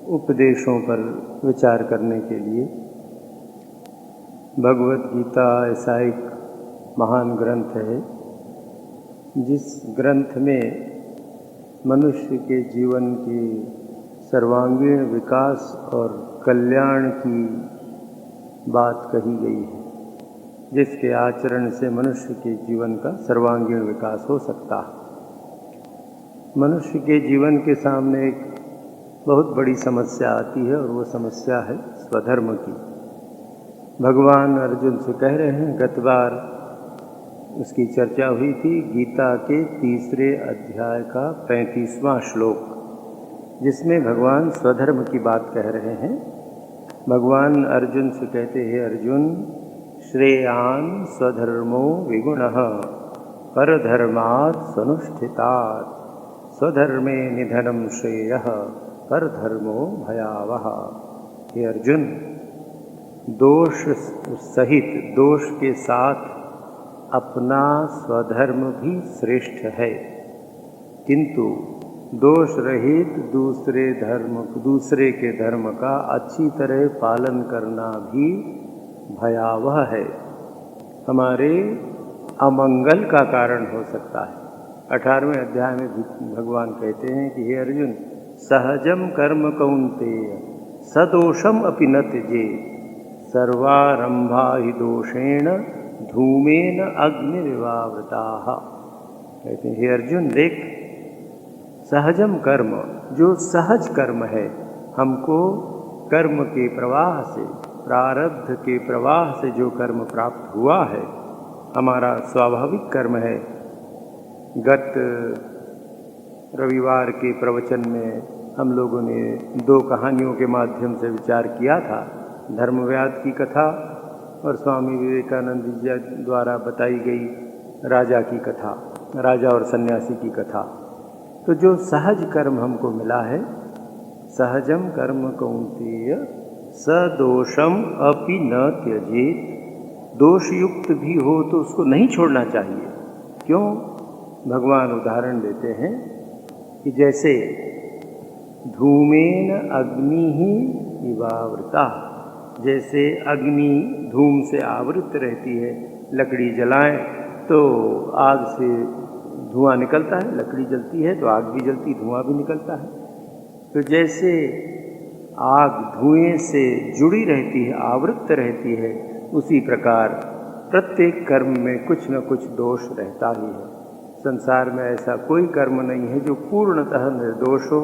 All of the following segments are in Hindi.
उपदेशों पर विचार करने के लिए। भगवत गीता ऐसा एक महान ग्रंथ है जिस ग्रंथ में मनुष्य के जीवन की सर्वांगीण विकास और कल्याण की बात कही गई है, जिसके आचरण से मनुष्य के जीवन का सर्वांगीण विकास हो सकता है। मनुष्य के जीवन के सामने एक बहुत बड़ी समस्या आती है और वो समस्या है स्वधर्म की। भगवान अर्जुन से कह रहे हैं, गत बार उसकी चर्चा हुई थी गीता के 3 अध्याय का 35वां श्लोक, जिसमें भगवान स्वधर्म की बात कह रहे हैं। भगवान अर्जुन से कहते हैं, अर्जुन श्रेयान् स्वधर्मो विगुणः परधर्मात् स्वनुष्ठितात् स्वधर्मे निधनं श्रेयः परधर्मो भयावह। हे अर्जुन, दोष सहित, दोष के साथ अपना स्वधर्म भी श्रेष्ठ है, किंतु दोष रहित दूसरे के धर्म का अच्छी तरह पालन करना भी भयावह है, हमारे अमंगल का कारण हो सकता है। 18वें अध्याय में भगवान कहते हैं कि हे अर्जुन, सहजम कर्म कौन्तेय सदोषम अपि न त्यजेत् सर्वारंभा हि दोषेण धूमेन अग्निरिवावृताः। कहते हैं, हे अर्जुन देख, सहजम कर्म, जो सहज कर्म है, हमको कर्म के प्रवाह से, प्रारब्ध के प्रवाह से जो कर्म प्राप्त हुआ है, हमारा स्वाभाविक कर्म है। गत रविवार के प्रवचन में हम लोगों ने 2 कहानियों के माध्यम से विचार किया था, धर्मव्याध की कथा और स्वामी विवेकानंद जी द्वारा बताई गई राजा की कथा, राजा और सन्यासी की कथा। तो जो सहज कर्म हमको मिला है, सहजम कर्म कौन्तेय सदोषम अपि न त्यजेत्, दोषयुक्त भी हो तो उसको नहीं छोड़ना चाहिए। क्यों? भगवान उदाहरण देते हैं कि जैसे धूमेन अग्नि ही इवावृता, जैसे अग्नि धूम से आवृत रहती है, लकड़ी जलाएं तो आग से धुआं निकलता है, लकड़ी जलती है तो आग भी जलती, धुआं भी निकलता है। तो जैसे आग धुएं से जुड़ी रहती है, आवृत रहती है, उसी प्रकार प्रत्येक कर्म में कुछ न कुछ दोष रहता ही है। संसार में ऐसा कोई कर्म नहीं है जो पूर्णतः निर्दोष हो,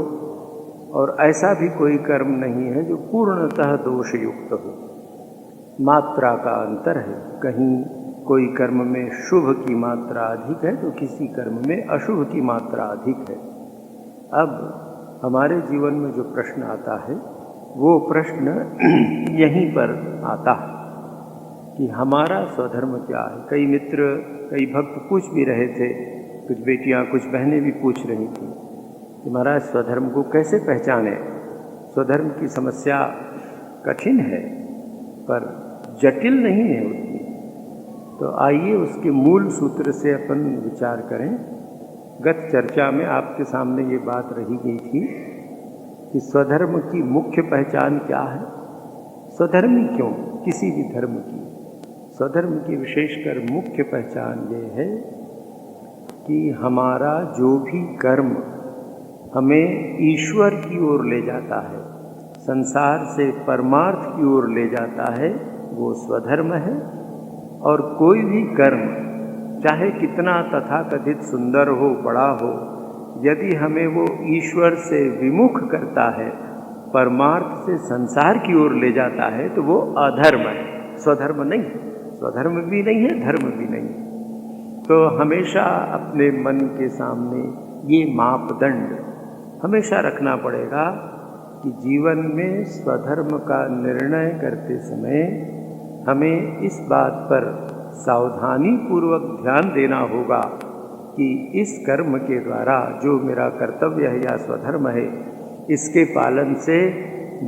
और ऐसा भी कोई कर्म नहीं है जो पूर्णतः दोषयुक्त हो। मात्रा का अंतर है, कहीं कोई कर्म में शुभ की मात्रा अधिक है तो किसी कर्म में अशुभ की मात्रा अधिक है। अब हमारे जीवन में जो प्रश्न आता है, वो प्रश्न यहीं पर आता है कि हमारा स्वधर्म क्या है। कई मित्र, कई भक्त पूछ भी रहे थे, कुछ बेटियां, कुछ बहनें भी पूछ रही थी कि महाराज स्वधर्म को कैसे पहचाने। स्वधर्म की समस्या कठिन है पर जटिल नहीं है उतनी। तो आइए उसके मूल सूत्र से अपन विचार करें। गत चर्चा में आपके सामने ये बात रही गई थी कि स्वधर्म की मुख्य पहचान क्या है, स्वधर्मी क्यों, किसी भी धर्म की स्वधर्म की विशेषकर मुख्य पहचान ये है कि हमारा जो भी कर्म हमें ईश्वर की ओर ले जाता है, संसार से परमार्थ की ओर ले जाता है, वो स्वधर्म है। और कोई भी कर्म चाहे कितना तथाकथित सुंदर हो, बड़ा हो, यदि हमें वो ईश्वर से विमुख करता है, परमार्थ से संसार की ओर ले जाता है, तो वो अधर्म है, स्वधर्म नहीं। स्वधर्म भी नहीं है, धर्म भी नहीं है। तो हमेशा अपने मन के सामने ये मापदंड हमेशा रखना पड़ेगा कि जीवन में स्वधर्म का निर्णय करते समय हमें इस बात पर सावधानी पूर्वक ध्यान देना होगा कि इस कर्म के द्वारा जो मेरा कर्तव्य है या स्वधर्म है, इसके पालन से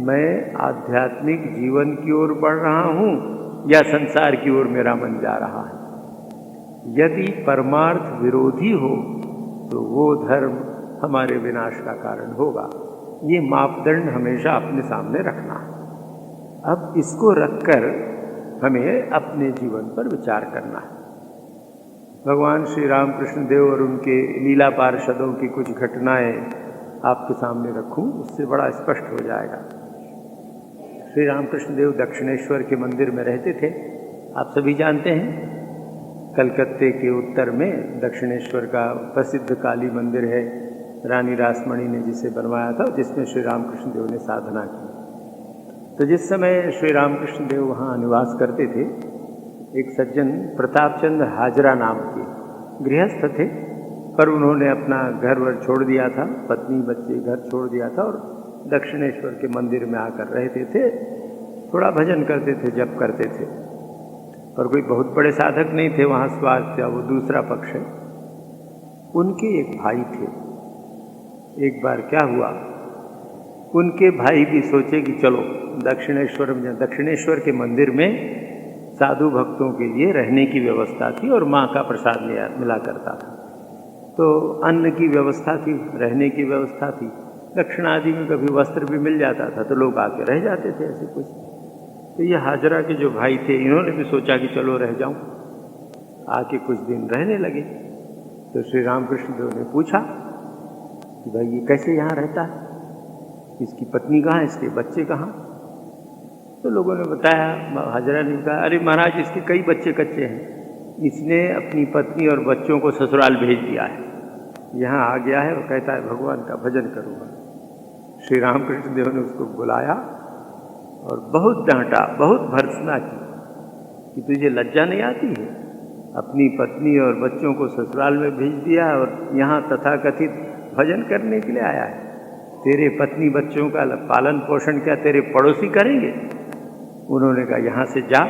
मैं आध्यात्मिक जीवन की ओर बढ़ रहा हूँ या संसार की ओर मेरा मन जा रहा है। यदि परमार्थ विरोधी हो तो वो धर्म हमारे विनाश का कारण होगा। ये मापदंड हमेशा अपने सामने रखना है। अब इसको रखकर हमें अपने जीवन पर विचार करना है। भगवान श्री रामकृष्ण देव और उनके लीला पार्षदों की कुछ घटनाएं आपके सामने रखूं, उससे बड़ा स्पष्ट हो जाएगा। श्री रामकृष्ण देव दक्षिणेश्वर के मंदिर में रहते थे, आप सभी जानते हैं। कलकत्ते के उत्तर में दक्षिणेश्वर का प्रसिद्ध काली मंदिर है, रानी रासमणी ने जिसे बनवाया था, जिसमें श्री रामकृष्ण देव ने साधना की। तो जिस समय श्री रामकृष्ण देव वहाँ निवास करते थे, एक सज्जन प्रतापचंद हाजरा नाम के गृहस्थ थे, पर उन्होंने अपना घर वर छोड़ दिया था, पत्नी बच्चे घर छोड़ दिया था और दक्षिणेश्वर के मंदिर में आकर रहते थे। थोड़ा भजन करते थे, जप करते थे, पर कोई बहुत बड़े साधक नहीं थे। वहाँ स्वास्थ्य वो दूसरा पक्ष है। उनके एक भाई थे। एक बार क्या हुआ, उनके भाई भी सोचे कि चलो दक्षिणेश्वर के मंदिर में साधु भक्तों के लिए रहने की व्यवस्था थी और माँ का प्रसाद मिला करता था, तो अन्न की व्यवस्था थी, रहने की व्यवस्था थी, दक्षिणादि में कभी वस्त्र भी मिल जाता था, तो लोग आके रह जाते थे ऐसे कुछ। तो ये हाजरा के जो भाई थे, इन्होंने भी सोचा कि चलो रह जाऊं, आके कुछ दिन रहने लगे। तो श्री रामकृष्ण देव ने पूछा कि भाई ये कैसे यहाँ रहता है, इसकी पत्नी कहाँ, इसके बच्चे कहाँ? तो लोगों ने बताया, हाजरा ने कहा, अरे महाराज इसके कई बच्चे कच्चे हैं, इसने अपनी पत्नी और बच्चों को ससुराल भेज दिया है, यहाँ आ गया है और कहता है भगवान का भजन करूँगा। श्री रामकृष्ण देव ने उसको बुलाया और बहुत डांटा, बहुत भर्त्सना की कि तुझे लज्जा नहीं आती है, अपनी पत्नी और बच्चों को ससुराल में भेज दिया और यहाँ तथाकथित भजन करने के लिए आया है। तेरे पत्नी बच्चों का पालन पोषण क्या तेरे पड़ोसी करेंगे? उन्होंने कहा यहाँ से जा,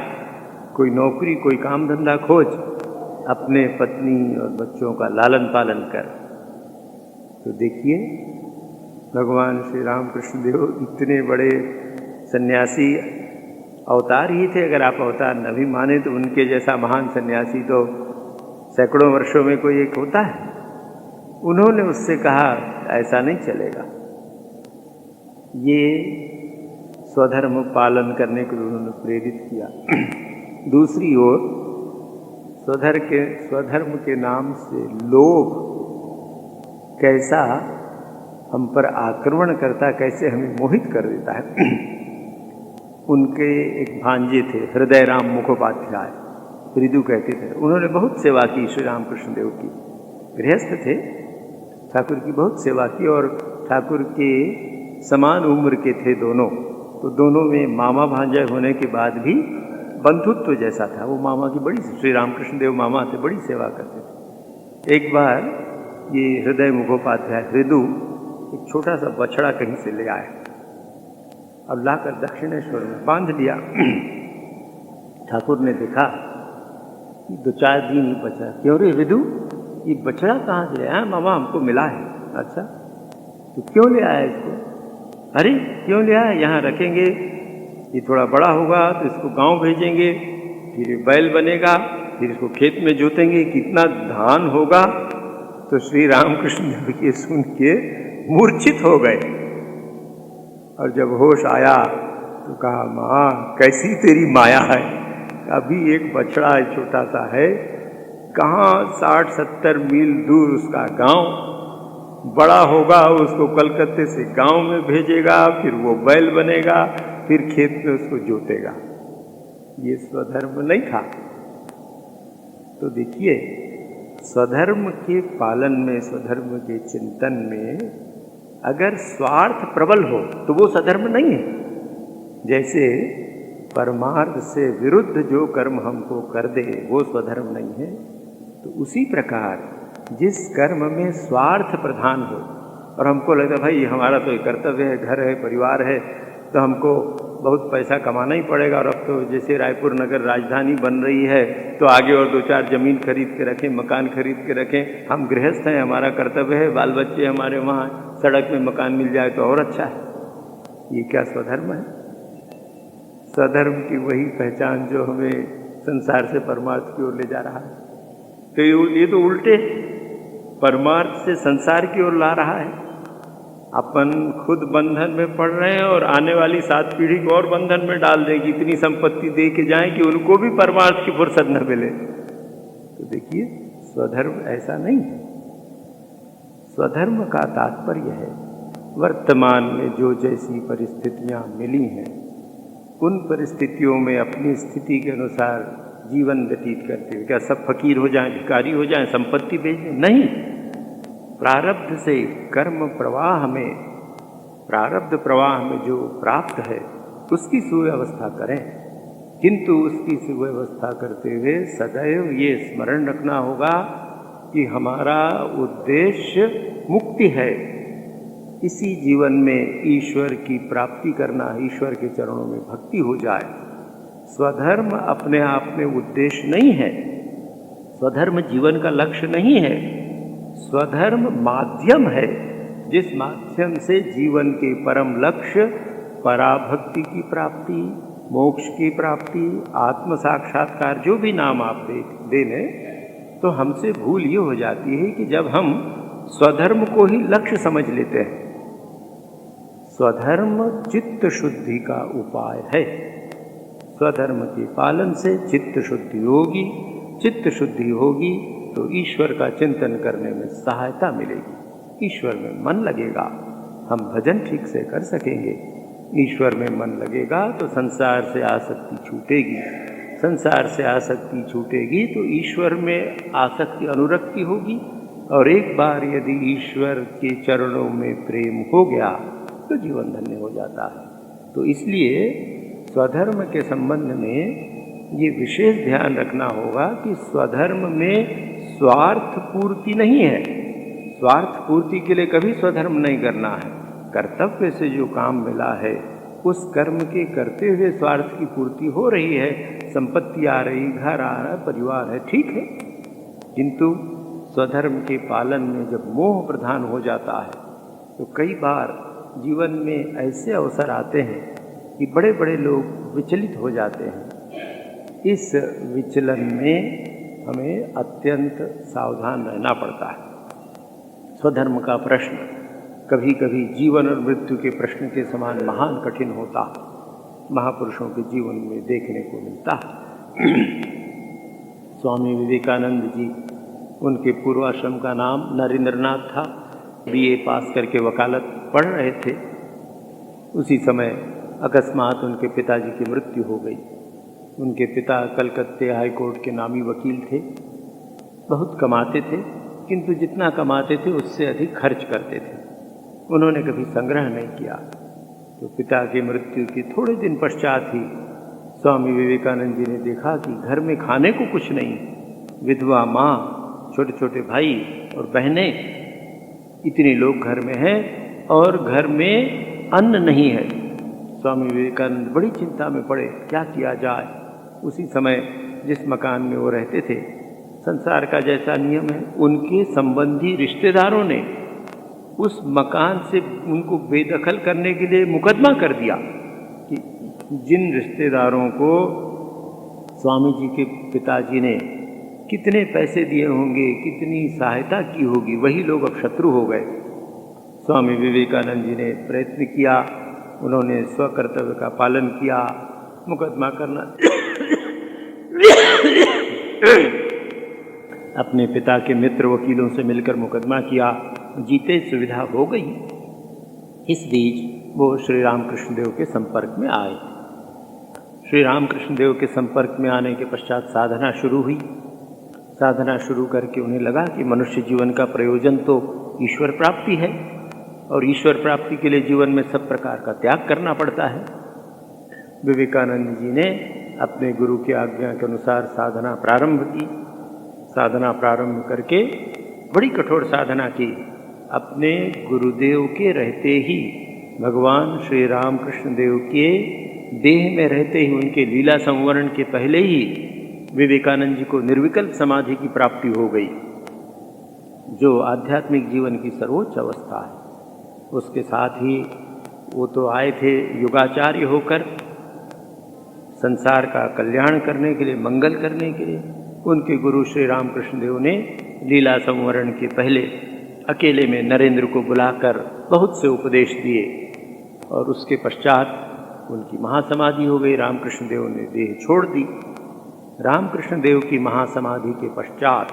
कोई नौकरी कोई काम धंधा खोज, अपने पत्नी और बच्चों का लालन पालन कर। तो देखिए भगवान श्री रामकृष्ण देव इतने बड़े सन्यासी अवतार ही थे। अगर आप अवतार न भी माने तो उनके जैसा महान सन्यासी तो सैकड़ों वर्षों में कोई एक होता है। उन्होंने उससे कहा ऐसा नहीं चलेगा, ये स्वधर्म पालन करने के लिए उन्होंने प्रेरित किया। दूसरी ओर स्वधर्म के नाम से लोभ कैसा हम पर आक्रमण करता, कैसे हमें मोहित कर देता है। उनके एक भांजे थे, हृदय राम मुखोपाध्याय, हृदू कहते थे। उन्होंने बहुत सेवा की श्री रामकृष्ण देव की, गृहस्थ थे, ठाकुर की बहुत सेवा की और ठाकुर के समान उम्र के थे दोनों। तो दोनों में मामा भांजा होने के बाद भी बंधुत्व जैसा था। वो मामा की बड़ी, श्री रामकृष्ण देव मामा थे, बड़ी सेवा करते थे। एक बार ये हृदय मुखोपाध्याय हृदू एक छोटा सा बछड़ा कहीं से ले आए और लाकर दक्षिणेश्वर में बांध दिया। ठाकुर ने देखा कि 2-4 दिन ही बचा। क्यों रे हृदू, ये बछड़ा कहाँ से आया? मामा हमको मिला है। अच्छा, तो क्यों ले आया इसको? अरे क्यों ले आया, यहाँ रखेंगे, ये थोड़ा बड़ा होगा तो इसको गांव भेजेंगे, फिर बैल बनेगा, फिर इसको खेत में जोतेंगे, कितना धान होगा। तो श्री रामकृष्ण देव ये सुन के मूर्छित हो गए और जब होश आया तो कहा, माँ कैसी तेरी माया है, अभी एक बछड़ा छोटा सा है, कहाँ 60-70 मील दूर उसका गांव, बड़ा होगा उसको कलकत्ते से गांव में भेजेगा, फिर वो बैल बनेगा, फिर खेत में उसको जोतेगा। ये स्वधर्म नहीं था। तो देखिए, स्वधर्म के पालन में, स्वधर्म के चिंतन में अगर स्वार्थ प्रबल हो तो वो स्वधर्म नहीं है। जैसे परमार्थ से विरुद्ध जो कर्म हमको कर दे वो स्वधर्म नहीं है, तो उसी प्रकार जिस कर्म में स्वार्थ प्रधान हो और हमको लगता है भाई हमारा तो एक कर्तव्य है, घर है, परिवार है, तो हमको बहुत पैसा कमाना ही पड़ेगा, और अब तो जैसे रायपुर नगर राजधानी बन रही है तो आगे और 2-4 जमीन खरीद के रखें, मकान खरीद के रखें, हम गृहस्थ हैं, हमारा कर्तव्य है, बाल बच्चे हमारे वहाँ, सड़क में मकान मिल जाए तो और अच्छा है। ये क्या स्वधर्म है? स्वधर्म की वही पहचान जो हमें संसार से परमार्थ की ओर ले जा रहा है। तो ये तो उल्टे परमार्थ से संसार की ओर ला रहा है। अपन खुद बंधन में पड़ रहे हैं और आने वाली 7 पीढ़ी को और बंधन में डाल देंगे, इतनी संपत्ति दे के जाएं कि उनको भी परमार्थ की फुर्सत न मिले। तो देखिए, स्वधर्म ऐसा नहीं है। स्वधर्म का तात्पर्य है वर्तमान में जो जैसी परिस्थितियां मिली हैं उन परिस्थितियों में अपनी स्थिति के अनुसार जीवन व्यतीत करते हुए। क्या सब फकीर हो जाएं, भिखारी हो जाएं, संपत्ति बेच दें? नहीं। प्रारब्ध से कर्म प्रवाह में, प्रारब्ध प्रवाह में जो प्राप्त है उसकी सुव्यवस्था करें, किंतु उसकी सुव्यवस्था करते हुए सदैव ये स्मरण रखना होगा कि हमारा उद्देश्य मुक्ति है। इसी जीवन में ईश्वर की प्राप्ति करना, ईश्वर के चरणों में भक्ति हो जाए। स्वधर्म अपने आप में उद्देश्य नहीं है, स्वधर्म जीवन का लक्ष्य नहीं है। स्वधर्म माध्यम है, जिस माध्यम से जीवन के परम लक्ष्य पराभक्ति की प्राप्ति, मोक्ष की प्राप्ति, आत्म साक्षात्कार, जो भी नाम आप दे लें, तो हमसे भूल ये हो जाती है कि जब हम स्वधर्म को ही लक्ष्य समझ लेते हैं। स्वधर्म चित्त शुद्धि का उपाय है। स्वधर्म के पालन से चित्त शुद्धि होगी, चित्त शुद्धि होगी तो ईश्वर का चिंतन करने में सहायता मिलेगी, ईश्वर में मन लगेगा, हम भजन ठीक से कर सकेंगे। ईश्वर में मन लगेगा तो संसार से आसक्ति छूटेगी, संसार से आसक्ति छूटेगी तो ईश्वर में आसक्ति अनुरक्ति होगी, और एक बार यदि ईश्वर के चरणों में प्रेम हो गया तो जीवन धन्य हो जाता है। तो इसलिए स्वधर्म के संबंध में ये विशेष ध्यान रखना होगा कि स्वधर्म में स्वार्थ पूर्ति नहीं है। स्वार्थ पूर्ति के लिए कभी स्वधर्म नहीं करना है। कर्तव्य से जो काम मिला है उस कर्म के करते हुए स्वार्थ की पूर्ति हो रही है, संपत्ति आ रही, घर आ रहा, परिवार है, ठीक है, किंतु स्वधर्म के पालन में जब मोह प्रधान हो जाता है तो कई बार जीवन में ऐसे अवसर आते हैं कि बड़े बड़े लोग विचलित हो जाते हैं। इस विचलन में हमें अत्यंत सावधान रहना पड़ता है। स्वधर्म का प्रश्न कभी कभी जीवन और मृत्यु के प्रश्न के समान महान कठिन होता, महापुरुषों के जीवन में देखने को मिलता है। स्वामी विवेकानंद जी, उनके पूर्वाश्रम का नाम नरेंद्रनाथ था, BA पास करके वकालत पढ़ रहे थे। उसी समय अकस्मात उनके पिताजी की मृत्यु हो गई। उनके पिता कलकत्ते हाई कोर्ट के नामी वकील थे, बहुत कमाते थे, किंतु जितना कमाते थे उससे अधिक खर्च करते थे। उन्होंने कभी संग्रह नहीं किया। तो पिता की मृत्यु के थोड़े दिन पश्चात ही स्वामी विवेकानंद जी ने देखा कि घर में खाने को कुछ नहीं, विधवा माँ, छोटे छोटे भाई और बहनें, इतने लोग घर में हैं और घर में अन्न नहीं है। स्वामी विवेकानंद बड़ी चिंता में पड़े, क्या किया जाए। उसी समय जिस मकान में वो रहते थे, संसार का जैसा नियम है, उनके संबंधी रिश्तेदारों ने उस मकान से उनको बेदखल करने के लिए मुकदमा कर दिया कि जिन रिश्तेदारों को स्वामी जी के पिताजी ने कितने पैसे दिए होंगे, कितनी सहायता की होगी, वही लोग अब शत्रु हो गए। स्वामी विवेकानंद जी ने प्रयत्न किया, उन्होंने स्वकर्तव्य का पालन किया, मुकदमा करना अपने पिता के मित्र वकीलों से मिलकर मुकदमा किया, जीते सुविधा हो गई। इस बीच वो श्री रामकृष्ण देव के संपर्क में आए। श्री रामकृष्ण देव के संपर्क में आने के पश्चात साधना शुरू हुई। साधना शुरू करके उन्हें लगा कि मनुष्य जीवन का प्रयोजन तो ईश्वर प्राप्ति है और ईश्वर प्राप्ति के लिए जीवन में सब प्रकार का त्याग करना पड़ता है। विवेकानंद जी ने अपने गुरु की आज्ञा के अनुसार साधना प्रारंभ की। साधना प्रारंभ करके बड़ी कठोर साधना की। अपने गुरुदेव के रहते ही, भगवान श्री रामकृष्ण देव के देह में रहते ही, उनके लीला संवरण के पहले ही विवेकानंद जी को निर्विकल्प समाधि की प्राप्ति हो गई, जो आध्यात्मिक जीवन की सर्वोच्च अवस्था है। उसके साथ ही वो तो आए थे युगाचार्य होकर, संसार का कल्याण करने के लिए, मंगल करने के लिए। उनके गुरु श्री रामकृष्ण देव ने लीला संवरण के पहले अकेले में नरेंद्र को बुलाकर बहुत से उपदेश दिए और उसके पश्चात उनकी महासमाधि हो गई। रामकृष्ण देव ने देह छोड़ दी। रामकृष्ण देव की महासमाधि के पश्चात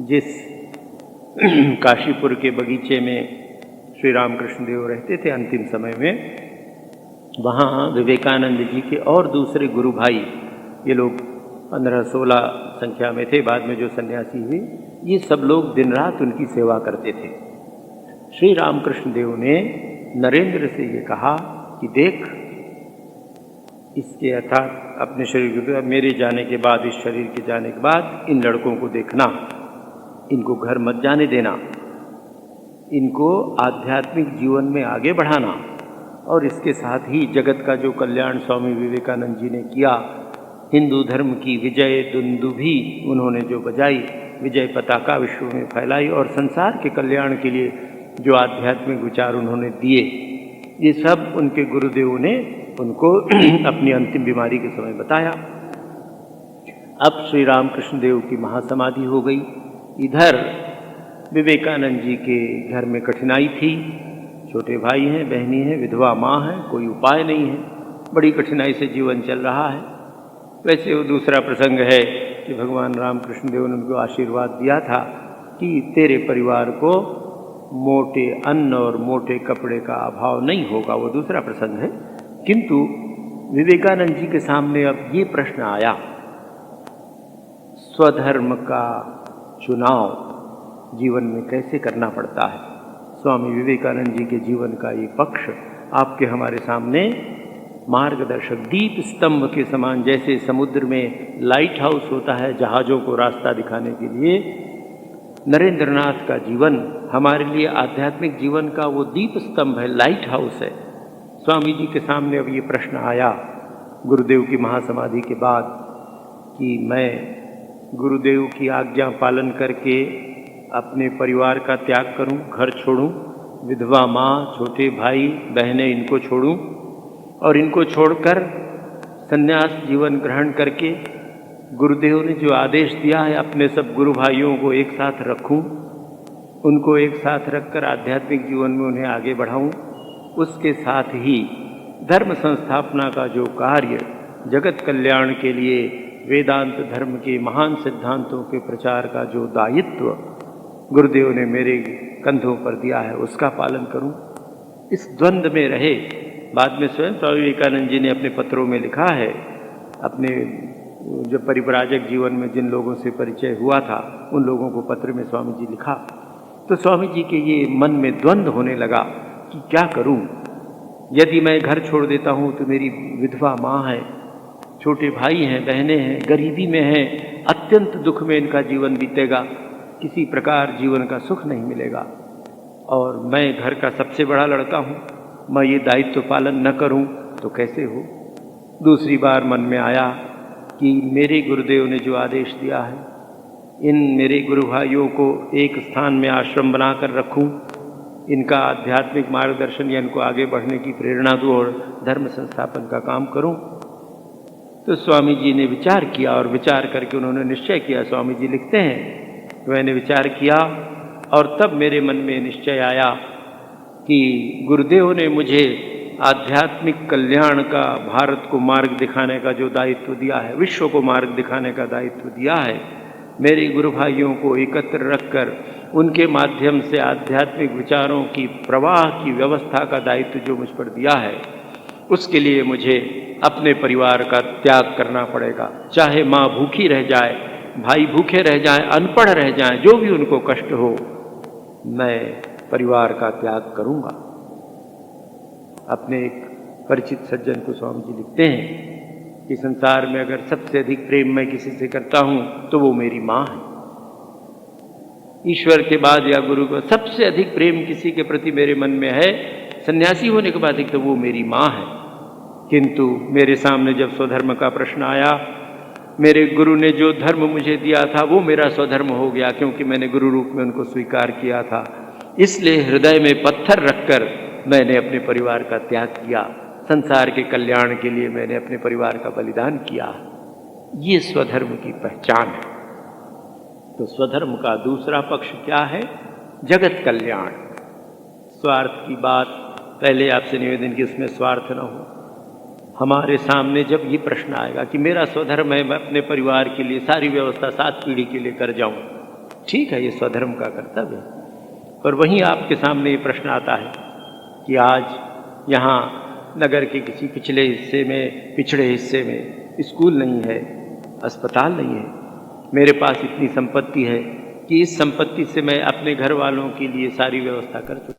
जिस काशीपुर के बगीचे में श्री रामकृष्ण देव रहते थे अंतिम समय में, वहाँ विवेकानंद जी के और दूसरे गुरु भाई, ये लोग 15-16 संख्या में थे, बाद में जो सन्यासी हुए, ये सब लोग दिन रात उनकी सेवा करते थे। श्री रामकृष्ण देव ने नरेंद्र से ये कहा कि देख, इसके अर्थात अपने शरीर के, मेरे जाने के बाद, इस शरीर के जाने के बाद इन लड़कों को देखना, इनको घर मत जाने देना, इनको आध्यात्मिक जीवन में आगे बढ़ाना, और इसके साथ ही जगत का जो कल्याण स्वामी विवेकानंद जी ने किया, हिंदू धर्म की विजय दुंदुभी उन्होंने जो बजाई, विजय पताका विश्व में फैलाई, और संसार के कल्याण के लिए जो आध्यात्मिक विचार उन्होंने दिए, ये सब उनके गुरुदेव ने उनको अपनी अंतिम बीमारी के समय बताया। अब श्री रामकृष्ण देव की महासमाधि हो गई। इधर विवेकानंद जी के घर में कठिनाई थी, छोटे भाई हैं, बहनी हैं, विधवा माँ है, कोई उपाय नहीं है, बड़ी कठिनाई से जीवन चल रहा है। वैसे वो दूसरा प्रसंग है कि भगवान रामकृष्ण देव ने उनको आशीर्वाद दिया था कि तेरे परिवार को मोटे अन्न और मोटे कपड़े का अभाव नहीं होगा, वो दूसरा प्रसंग है। किंतु विवेकानंद जी के सामने अब ये प्रश्न आया, स्वधर्म का चुनाव जीवन में कैसे करना पड़ता है। स्वामी विवेकानंद जी के जीवन का ये पक्ष आपके हमारे सामने मार्गदर्शक दीप स्तंभ के समान, जैसे समुद्र में लाइट हाउस होता है जहाज़ों को रास्ता दिखाने के लिए, नरेंद्रनाथ का जीवन हमारे लिए आध्यात्मिक जीवन का वो दीप स्तंभ है, लाइट हाउस है। स्वामी जी के सामने अब ये प्रश्न आया गुरुदेव की महासमाधि के बाद कि मैं गुरुदेव की आज्ञा पालन करके अपने परिवार का त्याग करूं, घर छोड़ूं, विधवा माँ, छोटे भाई बहनें, इनको छोड़ूं, और इनको छोड़कर संन्यास जीवन ग्रहण करके गुरुदेव ने जो आदेश दिया है अपने सब गुरु भाइयों को एक साथ रखूं, उनको एक साथ रखकर आध्यात्मिक जीवन में उन्हें आगे बढ़ाऊं, उसके साथ ही धर्म संस्थापना का जो कार्य, जगत कल्याण के लिए वेदांत धर्म के महान सिद्धांतों के प्रचार का जो दायित्व गुरुदेव ने मेरे कंधों पर दिया है, उसका पालन करूं। इस द्वंद्व में रहे। बाद में स्वयं स्वामी विवेकानंद जी ने अपने पत्रों में लिखा है, अपने जब परिव्राजक जीवन में जिन लोगों से परिचय हुआ था उन लोगों को पत्र में स्वामी जी लिखा, तो स्वामी जी के ये मन में द्वंद्व होने लगा कि क्या करूं। यदि मैं घर छोड़ देता हूं तो मेरी विधवा माँ है, छोटे भाई हैं, बहनें हैं, गरीबी में हैं, अत्यंत दुख में इनका जीवन बीतेगा, किसी प्रकार जीवन का सुख नहीं मिलेगा, और मैं घर का सबसे बड़ा लड़का हूँ, मैं ये दायित्व पालन न करूँ तो कैसे हो। दूसरी बार मन में आया कि मेरे गुरुदेव ने जो आदेश दिया है, इन मेरे गुरु भाइयों को एक स्थान में आश्रम बनाकर रखूं, इनका आध्यात्मिक मार्गदर्शन या इनको आगे बढ़ने की प्रेरणा दूँ और धर्म संस्थापन का काम करूं। तो स्वामी जी ने विचार किया, और विचार करके उन्होंने निश्चय किया। स्वामी जी लिखते हैं, मैंने विचार किया और तब मेरे मन में निश्चय आया कि गुरुदेव ने मुझे आध्यात्मिक कल्याण का, भारत को मार्ग दिखाने का जो दायित्व दिया है, विश्व को मार्ग दिखाने का दायित्व दिया है, मेरे गुरु भाइयों को एकत्र रखकर उनके माध्यम से आध्यात्मिक विचारों की प्रवाह की व्यवस्था का दायित्व जो मुझ पर दिया है, उसके लिए मुझे अपने परिवार का त्याग करना पड़ेगा। चाहे माँ भूखी रह जाए, भाई भूखे रह जाएं, अनपढ़ रह जाएं, जो भी उनको कष्ट हो, मैं परिवार का त्याग करूँगा। अपने एक परिचित सज्जन को स्वामी जी लिखते हैं कि संसार में अगर सबसे अधिक प्रेम मैं किसी से करता हूँ तो वो मेरी माँ है। ईश्वर के बाद या गुरु को सबसे अधिक प्रेम किसी के प्रति मेरे मन में है, सन्यासी होने के बाद एक तो वो मेरी माँ है। किंतु मेरे सामने जब स्वधर्म का प्रश्न आया, मेरे गुरु ने जो धर्म मुझे दिया था वो मेरा स्वधर्म हो गया, क्योंकि मैंने गुरु रूप में उनको स्वीकार किया था। इसलिए हृदय में पत्थर रखकर मैंने अपने परिवार का त्याग किया, संसार के कल्याण के लिए मैंने अपने परिवार का बलिदान किया। ये स्वधर्म की पहचान है। तो स्वधर्म का दूसरा पक्ष क्या है? जगत कल्याण। स्वार्थ की बात पहले आपसे निवेदन की उसमें स्वार्थ न हो। हमारे सामने जब ये प्रश्न आएगा कि मेरा स्वधर्म है, मैं अपने परिवार के लिए सारी व्यवस्था 7 पीढ़ी के लिए कर जाऊं, ठीक है, ये स्वधर्म का कर्तव्य है। पर वहीं आपके सामने ये प्रश्न आता है कि आज यहाँ नगर के किसी पिछड़े हिस्से में स्कूल नहीं है, अस्पताल नहीं है, मेरे पास इतनी संपत्ति है कि इस संपत्ति से मैं अपने घर वालों के लिए सारी व्यवस्था कर चुका,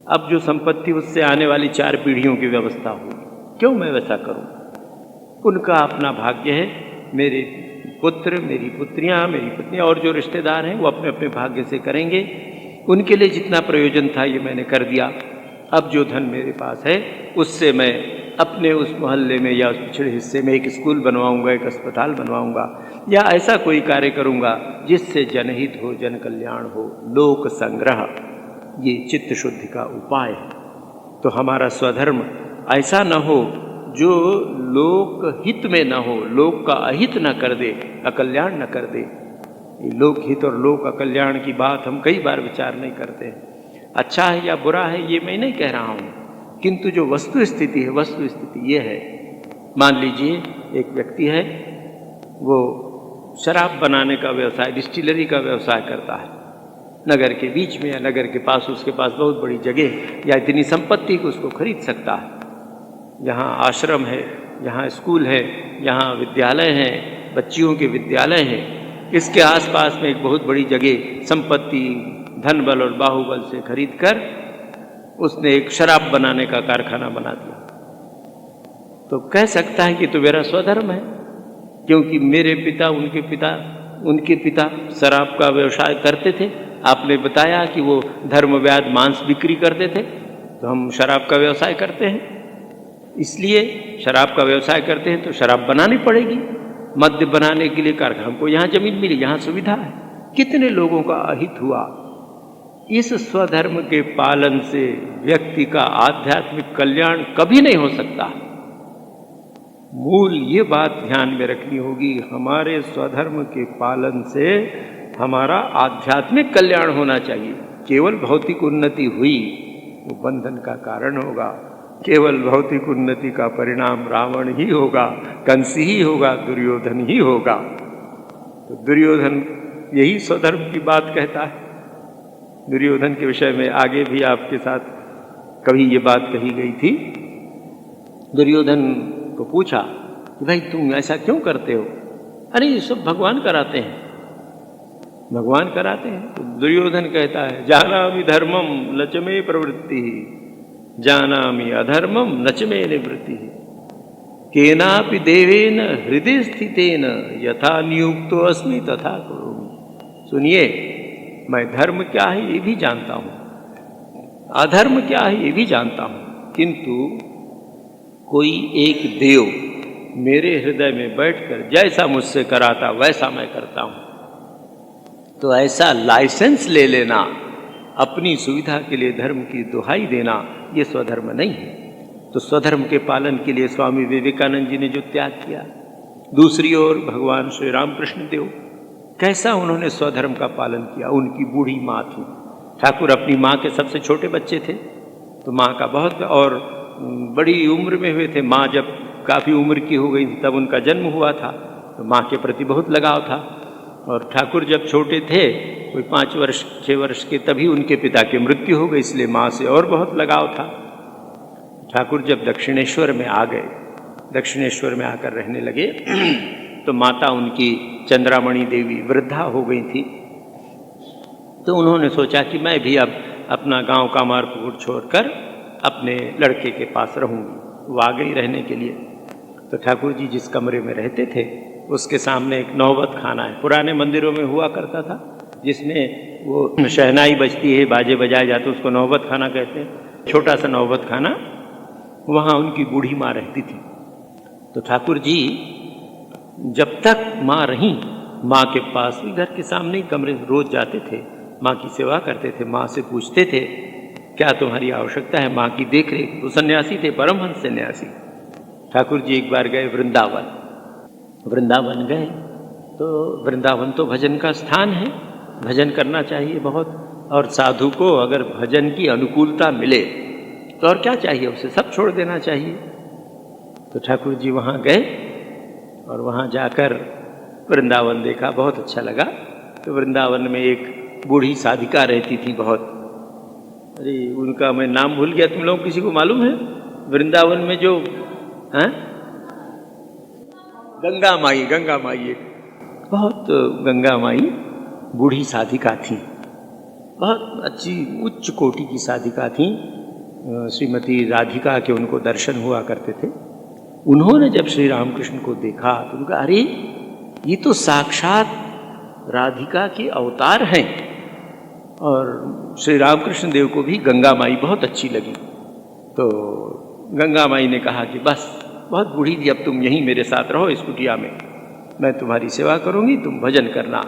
अब जो संपत्ति उससे आने वाली 4 पीढ़ियों की व्यवस्था हो, क्यों मैं वैसा करूं? उनका अपना भाग्य है, मेरे पुत्र, मेरी पुत्रियां, मेरी पत्नियां और जो रिश्तेदार हैं वो अपने अपने भाग्य से करेंगे। उनके लिए जितना प्रयोजन था ये मैंने कर दिया। अब जो धन मेरे पास है उससे मैं अपने उस मोहल्ले में या उस पिछड़े हिस्से में एक स्कूल बनवाऊंगा, एक अस्पताल बनवाऊंगा, या ऐसा कोई कार्य करूंगा जिससे जनहित हो, जन कल्याण हो, लोक संग्रह, ये चित्त शुद्धि का उपाय है। तो हमारा स्वधर्म ऐसा न हो जो लोक हित में न हो, लोक का अहित न कर दे, अकल्याण न कर दे। ये लोक हित और लोक अकल्याण की बात हम कई बार विचार नहीं करते। अच्छा है या बुरा है ये मैं नहीं कह रहा हूँ, किंतु जो वस्तु स्थिति है, वस्तु स्थिति ये है। मान लीजिए एक व्यक्ति है, वो शराब बनाने का व्यवसाय, डिस्टिलरी का व्यवसाय करता है, नगर के बीच में या नगर के पास उसके पास बहुत बड़ी जगह या इतनी संपत्ति को उसको खरीद सकता है। यहाँ आश्रम है, यहाँ स्कूल है, यहाँ विद्यालय हैं, बच्चियों के विद्यालय हैं, इसके आसपास में एक बहुत बड़ी जगह संपत्ति धन बल और बाहुबल से खरीद कर उसने एक शराब बनाने का कारखाना बना दिया। तो कह सकता है कि तो मेरा स्वधर्म है, क्योंकि मेरे पिता, उनके पिता शराब का व्यवसाय करते थे। आपने बताया कि वो धर्मव्याध मांस बिक्री करते थे, तो हम शराब का व्यवसाय करते हैं, इसलिए शराब का व्यवसाय करते हैं तो शराब बनानी पड़ेगी। मद्य बनाने के लिए कारखाना, हमको यहाँ जमीन मिली, यहाँ सुविधा है, कितने लोगों का अहित हुआ। इस स्वधर्म के पालन से व्यक्ति का आध्यात्मिक कल्याण कभी नहीं हो सकता। मूल ये बात ध्यान में रखनी होगी, हमारे स्वधर्म के पालन से हमारा आध्यात्मिक कल्याण होना चाहिए। केवल भौतिक उन्नति हुई वो बंधन का कारण होगा, केवल भौतिक उन्नति का परिणाम रावण ही होगा, कंस ही होगा, दुर्योधन ही होगा। तो दुर्योधन यही स्वधर्म की बात कहता है। दुर्योधन के विषय में आगे भी आपके साथ कभी ये बात कही गई थी। दुर्योधन को पूछा कि भाई तुम ऐसा क्यों करते हो? अरे ये सब भगवान कराते हैं, भगवान कराते हैं। तो दुर्योधन कहता है, जानामि धर्मम न च मे प्रवृत्ति, जानामि अधर्मम न च मे निवृत्ति, केनापि देवेन हृदय स्थितेन यथा नियुक्तो अस्मि तथा करोमि। सुनिए, मैं धर्म क्या है ये भी जानता हूँ, अधर्म क्या है ये भी जानता हूँ, किंतु कोई एक देव मेरे हृदय में बैठकर जैसा मुझसे कराता वैसा मैं करता हूँ। तो ऐसा लाइसेंस ले लेना, अपनी सुविधा के लिए धर्म की दुहाई देना, ये स्वधर्म नहीं है। तो स्वधर्म के पालन के लिए स्वामी विवेकानंद जी ने जो त्याग किया, दूसरी ओर भगवान श्री रामकृष्ण देव, कैसा उन्होंने स्वधर्म का पालन किया। उनकी बूढ़ी माँ थी, ठाकुर अपनी माँ के सबसे छोटे बच्चे थे, तो माँ का बहुत, और बड़ी उम्र में हुए थे। माँ जब काफ़ी उम्र की हो गई तब उनका जन्म हुआ था, तो माँ के प्रति बहुत लगाव था। और ठाकुर जब छोटे थे, कोई 5 वर्ष 6 वर्ष के, तभी उनके पिता की मृत्यु हो गई, इसलिए माँ से और बहुत लगाव था। ठाकुर जब दक्षिणेश्वर में आ गए, दक्षिणेश्वर में आकर रहने लगे, तो माता उनकी चंद्रामणि देवी वृद्धा हो गई थी। तो उन्होंने सोचा कि मैं भी अब अपना गांव कामारपुर छोड़कर अपने लड़के के पास रहूँगी। वो आ गई रहने के लिए। तो ठाकुर जी जिस कमरे में रहते थे उसके सामने एक नौबत खाना है, पुराने मंदिरों में हुआ करता था, जिसमें वो शहनाई बजती है, बाजे बजाए जाते, उसको नौबत खाना कहते हैं। छोटा सा नौबत खाना, वहाँ उनकी बूढ़ी माँ रहती थी। तो ठाकुर जी जब तक माँ रहीं, माँ के पास भी घर के सामने ही कमरे रोज जाते थे, माँ की सेवा करते थे, माँ से पूछते थे क्या तुम्हारी आवश्यकता है, माँ की देख रेख। वो सन्यासी थे, परमहंस सन्यासी। ठाकुर जी एक बार गए वृंदावन, वृंदावन गए तो वृंदावन तो भजन का स्थान है, भजन करना चाहिए बहुत। और साधु को अगर भजन की अनुकूलता मिले तो और क्या चाहिए, उसे सब छोड़ देना चाहिए। तो ठाकुर जी वहाँ गए और वहाँ जाकर वृंदावन देखा, बहुत अच्छा लगा। तो वृंदावन में एक बूढ़ी साधिका रहती थी बहुत, अरे उनका मैं नाम भूल गया, तुम लोग किसी को मालूम है? वृंदावन में जो हैं गंगा माई एक बहुत गंगा माई बूढ़ी साधिका थी, बहुत अच्छी उच्च कोटि की साधिका थी। श्रीमती राधिका के उनको दर्शन हुआ करते थे। उन्होंने जब श्री रामकृष्ण को देखा तो उनका, अरे ये तो साक्षात राधिका के अवतार हैं। और श्री रामकृष्ण देव को भी गंगा माई बहुत अच्छी लगी। तो गंगा माई ने कहा कि बस बहुत बूढ़ी थी, अब तुम यहीं मेरे साथ रहो इस कुटिया में, मैं तुम्हारी सेवा करूंगी, तुम भजन करना।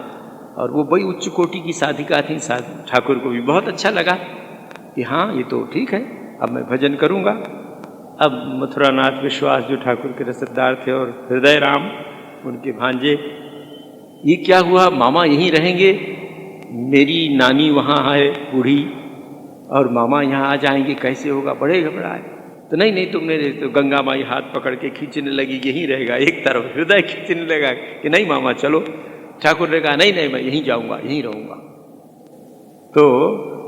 और वो बड़ी उच्च कोटि की साधिका थी। ठाकुर को भी बहुत अच्छा लगा कि हाँ ये तो ठीक है, अब मैं भजन करूंगा। अब मथुरानाथ विश्वास जो ठाकुर के रसदार थे और हृदय राम उनके भांजे, ये क्या हुआ, मामा यहीं रहेंगे, मेरी नानी वहाँ है बूढ़ी और मामा यहाँ आ जाएंगे, कैसे होगा, बड़े घबराए। तो नहीं तुमने, तो गंगा माई हाथ पकड़ के खींचने लगी, यहीं रहेगा, एक तरफ हृदय खींचने लगा कि नहीं मामा चलो। ठाकुर ने कहा नहीं मैं यहीं जाऊंगा, यहीं रहूंगा। तो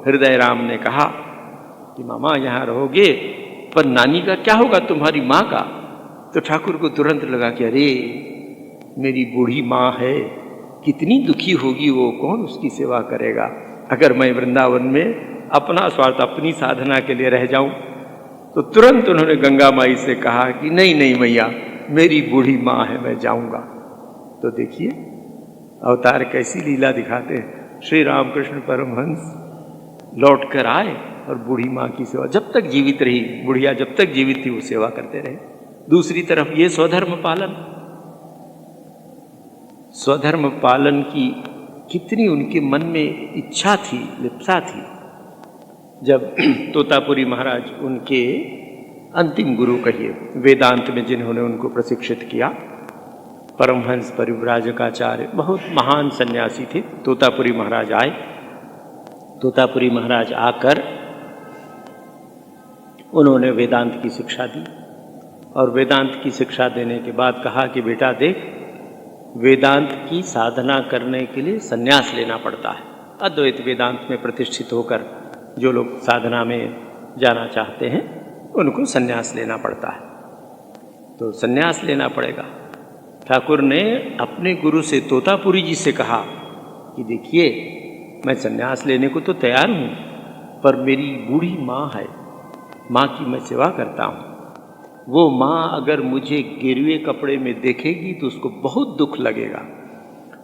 हृदय राम ने कहा कि मामा यहाँ रहोगे, पर नानी का क्या होगा, तुम्हारी माँ का? तो ठाकुर को तुरंत लगा कि अरे मेरी बूढ़ी माँ है, कितनी दुखी होगी वो, कौन उसकी सेवा करेगा अगर मैं वृंदावन में अपना स्वार्थ, अपनी साधना के लिए रह जाऊं। तो तुरंत उन्होंने गंगा माई से कहा कि नहीं मैया, मेरी बूढ़ी माँ है, मैं जाऊंगा। तो देखिए अवतार कैसी लीला दिखाते हैं। श्री रामकृष्ण परमहंस लौट कर आए और बूढ़ी माँ की सेवा, जब तक जीवित रही बुढ़िया, जब तक जीवित थी वो सेवा करते रहे। दूसरी तरफ ये स्वधर्म पालन की कितनी उनके मन में इच्छा थी, लिप्सा थी। जब तोतापुरी महाराज उनके अंतिम गुरु कहिए, वेदांत में जिन्होंने उनको प्रशिक्षित किया, परमहंस परिव्राजकाचार्य, बहुत महान सन्यासी थे, तोतापुरी महाराज आए। तोतापुरी महाराज आकर उन्होंने वेदांत की शिक्षा दी और वेदांत की शिक्षा देने के बाद कहा कि बेटा देख, वेदांत की साधना करने के लिए संन्यास लेना पड़ता है। अद्वैत वेदांत में प्रतिष्ठित होकर जो लोग साधना में जाना चाहते हैं उनको संन्यास लेना पड़ता है, तो संन्यास लेना पड़ेगा। ठाकुर ने अपने गुरु से, तोतापुरी जी से कहा कि देखिए मैं संन्यास लेने को तो तैयार हूँ, पर मेरी बूढ़ी माँ है, माँ की मैं सेवा करता हूँ। वो माँ अगर मुझे गिरवे कपड़े में देखेगी तो उसको बहुत दुख लगेगा,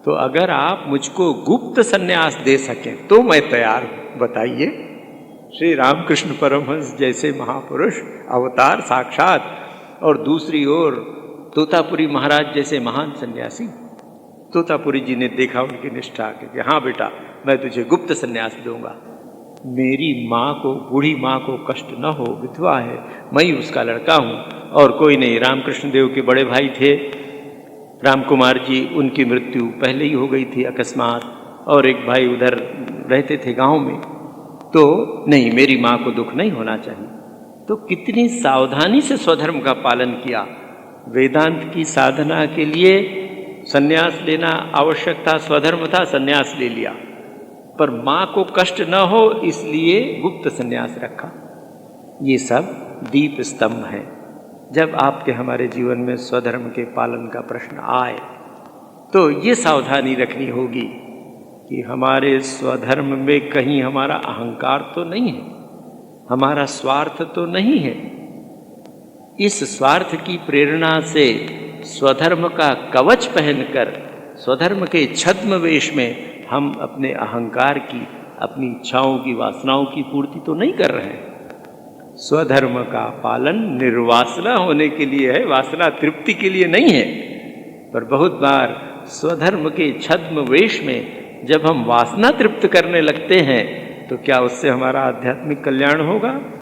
तो अगर आप मुझको गुप्त संन्यास दे सकें तो मैं तैयार हूँ। बताइए, श्री रामकृष्ण परमहंस जैसे महापुरुष, अवतार साक्षात, और दूसरी ओर तोतापुरी महाराज जैसे महान सन्यासी। तोतापुरी जी ने देखा उनकी निष्ठा कि हाँ बेटा मैं तुझे गुप्त संन्यास दूंगा, मेरी माँ को, बूढ़ी माँ को कष्ट न हो, विधवा है, मैं ही उसका लड़का हूँ और कोई नहीं। रामकृष्ण देव के बड़े भाई थे राम कुमार जी, उनकी मृत्यु पहले ही हो गई थी अकस्मात, और एक भाई उधर रहते थे गांव में, तो नहीं, मेरी माँ को दुख नहीं होना चाहिए। तो कितनी सावधानी से स्वधर्म का पालन किया। वेदांत की साधना के लिए संन्यास लेना आवश्यक था, स्वधर्म था, संन्यास ले लिया, पर माँ को कष्ट न हो इसलिए गुप्त संन्यास रखा। ये सब दीप स्तंभ हैं। जब आपके हमारे जीवन में स्वधर्म के पालन का प्रश्न आए तो ये सावधानी रखनी होगी कि हमारे स्वधर्म में कहीं हमारा अहंकार तो नहीं है, हमारा स्वार्थ तो नहीं है। इस स्वार्थ की प्रेरणा से स्वधर्म का कवच पहनकर, स्वधर्म के छद्म वेश में हम अपने अहंकार की, अपनी इच्छाओं की, वासनाओं की पूर्ति तो नहीं कर रहे हैं। स्वधर्म का पालन निर्वासना होने के लिए है, वासना तृप्ति के लिए नहीं है। पर बहुत बार स्वधर्म के छद्म वेश में जब हम वासना तृप्त करने लगते हैं तो क्या उससे हमारा आध्यात्मिक कल्याण होगा?